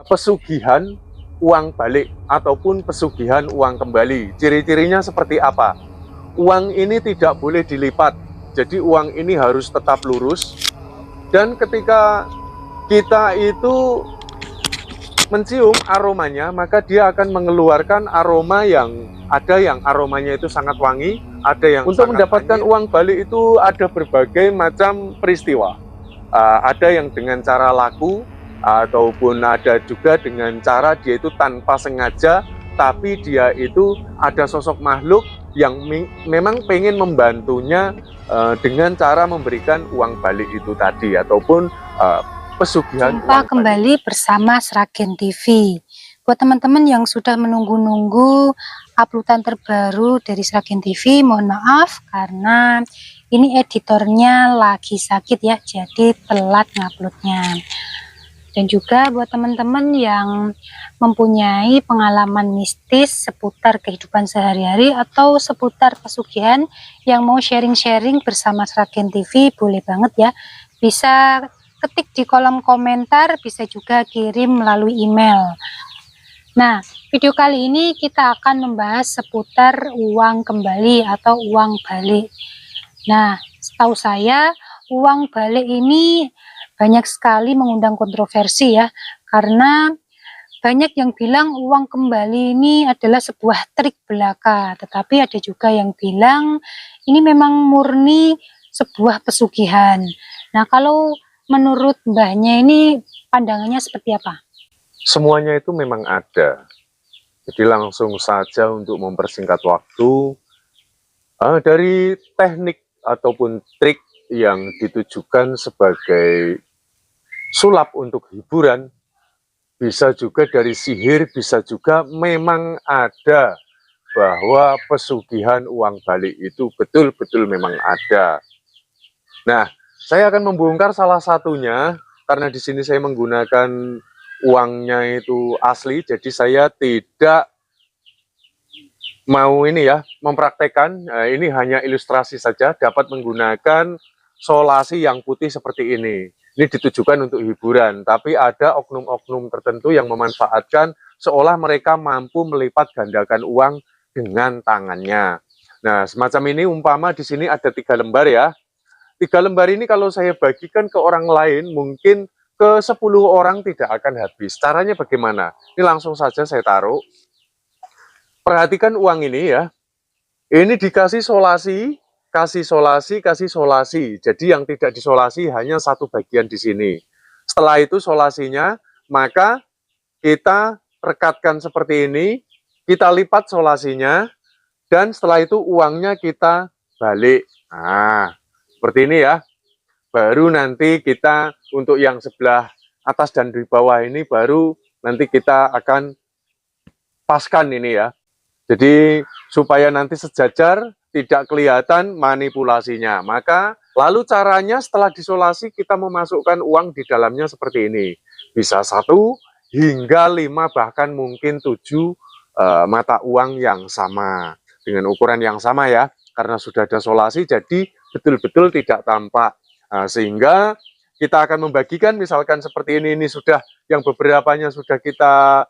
Pesugihan uang balik ataupun pesugihan uang kembali. Ciri-cirinya seperti apa? Uang ini tidak boleh dilipat. Jadi uang ini harus tetap lurus. Dan ketika kita itu mencium aromanya, maka dia akan mengeluarkan aroma yang aromanya itu sangat wangi, ada yang untuk mendapatkan uang balik itu ada berbagai macam peristiwa. Ada yang dengan cara laku, ataupun ada juga dengan cara dia itu tanpa sengaja, tapi dia itu ada sosok makhluk yang memang pengen membantunya dengan cara memberikan uang balik itu tadi, ataupun pesugihan. Jumpa kembali bersama Sragen TV. Buat teman-teman yang sudah menunggu-nunggu uploadan terbaru dari Sragen TV, mohon maaf karena ini editornya lagi sakit ya, jadi telat nguploadnya. Dan juga buat teman-teman yang mempunyai pengalaman mistis seputar kehidupan sehari-hari atau seputar pesugihan yang mau sharing-sharing bersama Sragen TV, boleh banget ya. Bisa ketik di kolom komentar, bisa juga kirim melalui email. Nah, video kali ini kita akan membahas seputar uang kembali atau uang balik. Nah, setahu saya uang balik ini banyak sekali mengundang kontroversi ya, karena banyak yang bilang uang kembali ini adalah sebuah trik belaka, tetapi ada juga yang bilang ini memang murni sebuah pesugihan. Nah, kalau menurut mbahnya ini pandangannya seperti apa? Semuanya itu memang ada. Jadi langsung saja untuk mempersingkat waktu, dari teknik ataupun trik yang ditujukan sebagai sulap untuk hiburan, bisa juga dari sihir, bisa juga memang ada bahwa pesugihan uang balik itu betul-betul memang ada. Nah, saya akan membongkar salah satunya karena di sini saya menggunakan uangnya itu asli, jadi saya tidak mau ini ya mempraktekkan. Ini hanya ilustrasi saja, dapat menggunakan solasi yang putih seperti ini. Ini ditujukan untuk hiburan, tapi ada oknum-oknum tertentu yang memanfaatkan seolah mereka mampu melipat gandakan uang dengan tangannya. Nah, semacam ini umpama di sini ada 3 lembar ya. 3 lembar ini kalau saya bagikan ke orang lain, mungkin ke 10 orang tidak akan habis. Caranya bagaimana? Ini langsung saja saya taruh. Perhatikan uang ini ya. Ini dikasih solasi, kasih solasi, kasih solasi. Jadi yang tidak disolasi hanya satu bagian di sini. Setelah itu solasinya, maka kita rekatkan seperti ini, kita lipat solasinya, dan setelah itu uangnya kita balik. Nah, seperti ini ya. Baru nanti kita untuk yang sebelah atas dan di bawah ini baru nanti kita akan paskan ini ya. Jadi supaya nanti sejajar, tidak kelihatan manipulasinya. Maka lalu caranya setelah disolasi kita memasukkan uang di dalamnya seperti ini. Bisa 1 hingga 5 bahkan mungkin 7 mata uang yang sama. Dengan ukuran yang sama ya. Karena sudah ada solasi jadi betul-betul tidak tampak. Sehingga kita akan membagikan misalkan seperti ini sudah yang beberapanya sudah kita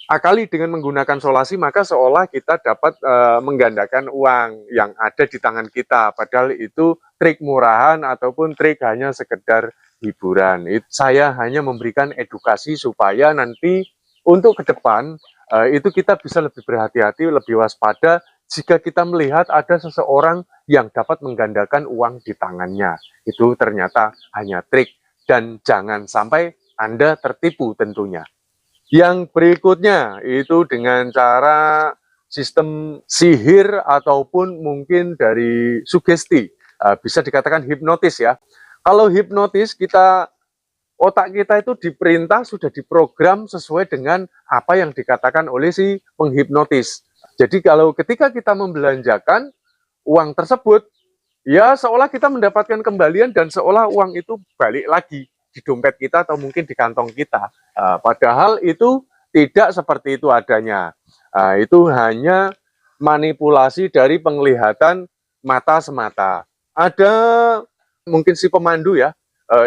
akali dengan menggunakan solasi, maka seolah kita dapat menggandakan uang yang ada di tangan kita, padahal itu trik murahan ataupun trik hanya sekedar hiburan. Saya hanya memberikan edukasi supaya nanti untuk ke depan itu kita bisa lebih berhati-hati, lebih waspada jika kita melihat ada seseorang yang dapat menggandakan uang di tangannya. Itu ternyata hanya trik dan jangan sampai Anda tertipu tentunya. Yang berikutnya itu dengan cara sistem sihir ataupun mungkin dari sugesti, bisa dikatakan hipnotis ya. Kalau hipnotis otak kita itu diperintah, sudah diprogram sesuai dengan apa yang dikatakan oleh si penghipnotis. Jadi kalau ketika kita membelanjakan uang tersebut, ya seolah kita mendapatkan kembalian dan seolah uang itu balik lagi di dompet kita atau mungkin di kantong kita. Padahal itu tidak seperti itu adanya. Itu hanya manipulasi dari penglihatan mata semata. Ada mungkin si pemandu ya,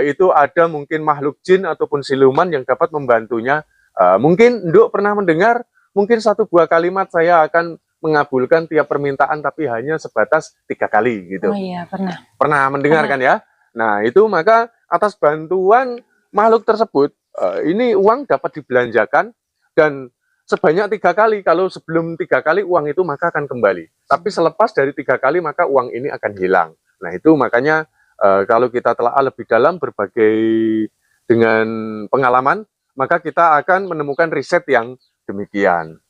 itu ada mungkin makhluk jin ataupun siluman yang dapat membantunya. Mungkin Nduk pernah mendengar, mungkin 1 buah kalimat saya akan mengabulkan tiap permintaan tapi hanya sebatas 3 kali gitu. Oh iya, pernah. Pernah mendengar kan ya? Nah itu maka atas bantuan makhluk tersebut, ini uang dapat dibelanjakan dan sebanyak 3 kali. Kalau sebelum 3 kali uang itu maka akan kembali. Tapi selepas dari 3 kali maka uang ini akan hilang. Nah itu makanya kalau kita telah lebih dalam berbagai dengan pengalaman, maka kita akan menemukan riset yang demikian.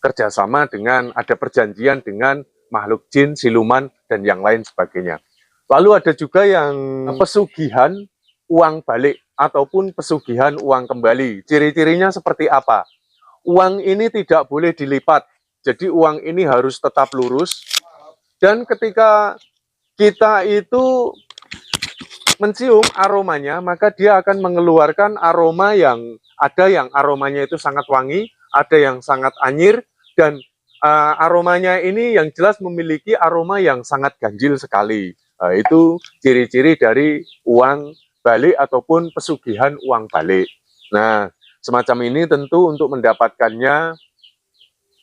Kerjasama dengan ada perjanjian dengan makhluk jin, siluman, dan yang lain sebagainya. Lalu ada juga yang pesugihan uang balik ataupun pesugihan uang kembali. Ciri-cirinya seperti apa? Uang ini tidak boleh dilipat. Jadi uang ini harus tetap lurus. Dan ketika kita itu mencium aromanya, maka dia akan mengeluarkan aroma yang ada yang aromanya itu sangat wangi, ada yang sangat anyir, dan aromanya ini yang jelas memiliki aroma yang sangat ganjil sekali. Itu ciri-ciri dari uang balik ataupun pesugihan uang balik. Nah, semacam ini tentu untuk mendapatkannya,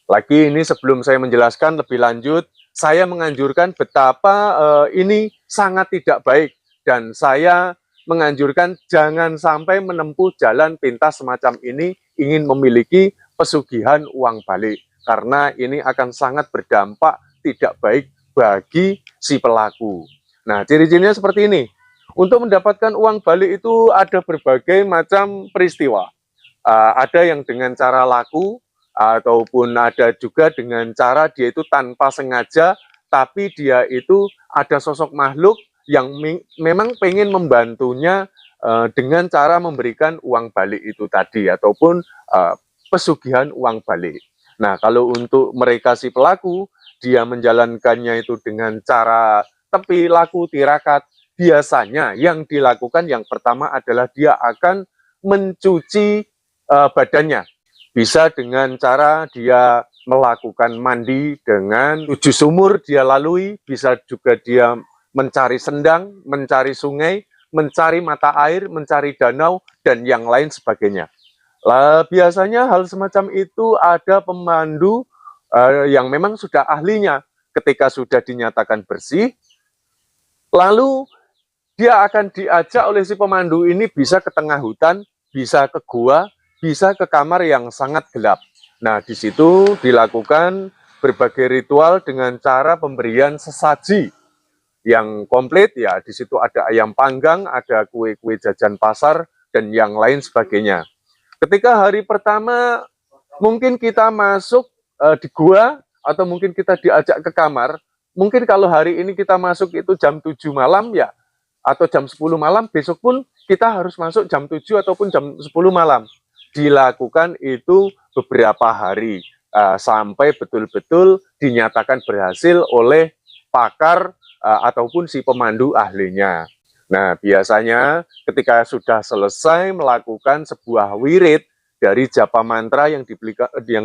lagi ini sebelum saya menjelaskan lebih lanjut, saya menganjurkan betapa ini sangat tidak baik. Dan saya menganjurkan jangan sampai menempuh jalan pintas semacam ini ingin memiliki pesugihan uang balik. Karena ini akan sangat berdampak tidak baik bagi si pelaku. Nah, ciri-cirinya seperti ini. Untuk mendapatkan uang balik itu ada berbagai macam peristiwa. Ada yang dengan cara laku, ataupun ada juga dengan cara dia itu tanpa sengaja, tapi dia itu ada sosok makhluk yang memang pengen membantunya dengan cara memberikan uang balik itu tadi, ataupun pesugihan uang balik. Nah, kalau untuk mereka si pelaku, dia menjalankannya itu dengan cara tepi, laku, tirakat, biasanya yang dilakukan yang pertama adalah dia akan mencuci badannya. Bisa dengan cara dia melakukan mandi dengan 7 sumur dia lalui, bisa juga dia mencari sendang, mencari sungai, mencari mata air, mencari danau, dan yang lain sebagainya. Biasanya hal semacam itu ada pemandu yang memang sudah ahlinya. Ketika sudah dinyatakan bersih, lalu dia akan diajak oleh si pemandu ini bisa ke tengah hutan, bisa ke gua, bisa ke kamar yang sangat gelap. Nah, di situ dilakukan berbagai ritual dengan cara pemberian sesaji yang komplit, ya di situ ada ayam panggang, ada kue-kue jajan pasar, dan yang lain sebagainya. Ketika hari pertama mungkin kita masuk di gua, atau mungkin kita diajak ke kamar, mungkin kalau hari ini kita masuk itu jam 7 malam ya, atau jam 10 malam, besok pun kita harus masuk jam 7 ataupun jam 10 malam. Dilakukan itu beberapa hari, sampai betul-betul dinyatakan berhasil oleh pakar ataupun si pemandu ahlinya. Nah, biasanya ketika sudah selesai melakukan sebuah wirid dari japa mantra yang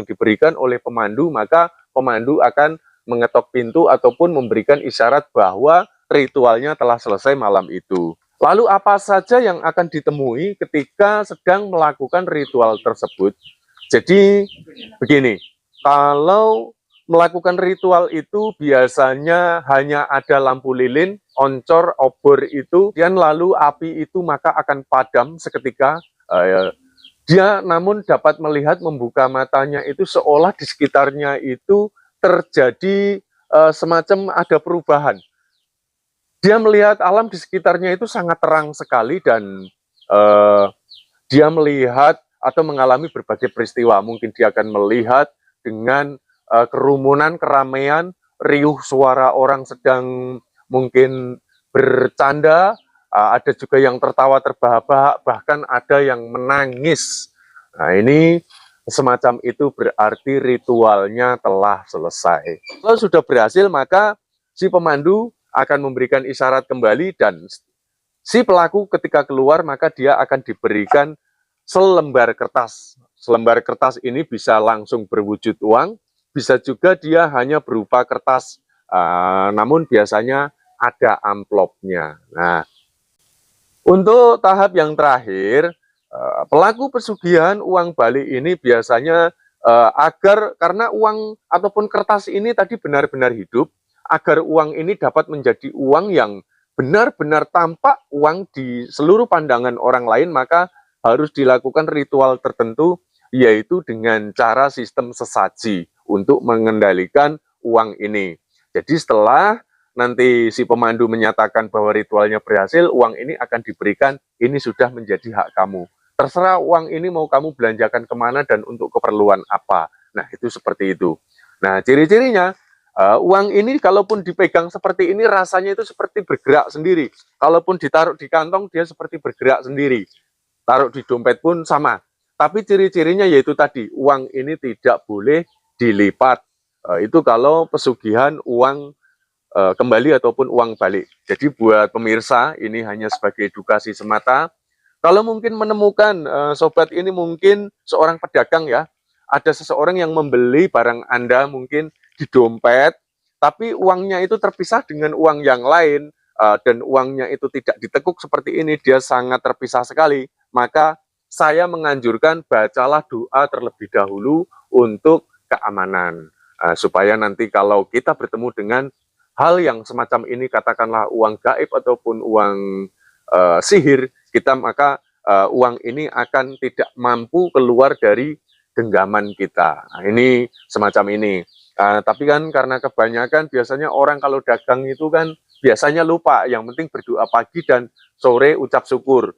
diberikan oleh pemandu, maka pemandu akan mengetok pintu ataupun memberikan isyarat bahwa ritualnya telah selesai malam itu. Lalu apa saja yang akan ditemui ketika sedang melakukan ritual tersebut? Jadi begini, kalau melakukan ritual itu biasanya hanya ada lampu lilin, oncor, obor itu, dan lalu api itu maka akan padam seketika. Dia namun dapat melihat membuka matanya itu seolah di sekitarnya itu terjadi semacam ada perubahan. Dia melihat alam di sekitarnya itu sangat terang sekali dan dia melihat atau mengalami berbagai peristiwa. Mungkin dia akan melihat dengan kerumunan, keramaian, riuh suara orang sedang mungkin bercanda, ada juga yang tertawa terbahak-bahak, bahkan ada yang menangis. Nah, ini semacam itu berarti ritualnya telah selesai. Kalau sudah berhasil, maka si pemandu akan memberikan isyarat kembali dan si pelaku ketika keluar maka dia akan diberikan selembar kertas. Selembar kertas ini bisa langsung berwujud uang, bisa juga dia hanya berupa kertas, namun biasanya ada amplopnya. Nah, Untuk tahap yang terakhir, pelaku pesugihan uang balik ini biasanya agar karena uang ataupun kertas ini tadi benar-benar hidup, agar uang ini dapat menjadi uang yang benar-benar tampak uang di seluruh pandangan orang lain, maka harus dilakukan ritual tertentu, yaitu dengan cara sistem sesaji untuk mengendalikan uang ini. Jadi setelah nanti si pemandu menyatakan bahwa ritualnya berhasil, uang ini akan diberikan, ini sudah menjadi hak kamu. Terserah uang ini mau kamu belanjakan kemana dan untuk keperluan apa. Nah, itu seperti itu. Nah, ciri-cirinya, uang ini kalaupun dipegang seperti ini, rasanya itu seperti bergerak sendiri. Kalaupun ditaruh di kantong, dia seperti bergerak sendiri. Taruh di dompet pun sama. Tapi ciri-cirinya yaitu tadi, uang ini tidak boleh dilipat. Itu kalau pesugihan uang kembali ataupun uang balik. Jadi buat pemirsa ini hanya sebagai edukasi semata. Kalau mungkin menemukan sobat ini mungkin seorang pedagang ya, ada seseorang yang membeli barang Anda mungkin di dompet, tapi uangnya itu terpisah dengan uang yang lain dan uangnya itu tidak ditekuk seperti ini, dia sangat terpisah sekali. Maka saya menganjurkan bacalah doa terlebih dahulu untuk keamanan supaya nanti kalau kita bertemu dengan hal yang semacam ini, katakanlah uang gaib ataupun uang sihir, maka uang ini akan tidak mampu keluar dari genggaman kita. Nah, ini semacam ini. Tapi kan karena kebanyakan biasanya orang kalau dagang itu kan biasanya lupa, yang penting berdoa pagi dan sore ucap syukur.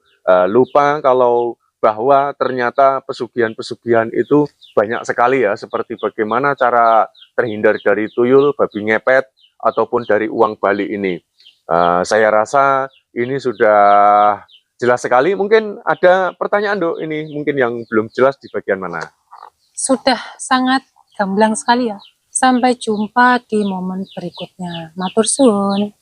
Lupa kalau bahwa ternyata pesugihan-pesugihan itu banyak sekali ya, seperti bagaimana cara terhindar dari tuyul, babi ngepet, ataupun dari uang balik ini. Saya rasa ini sudah jelas sekali. Mungkin ada pertanyaan, Dok, ini mungkin yang belum jelas di bagian mana? Sudah sangat gamblang sekali ya. Sampai jumpa di momen berikutnya. Matur suwun.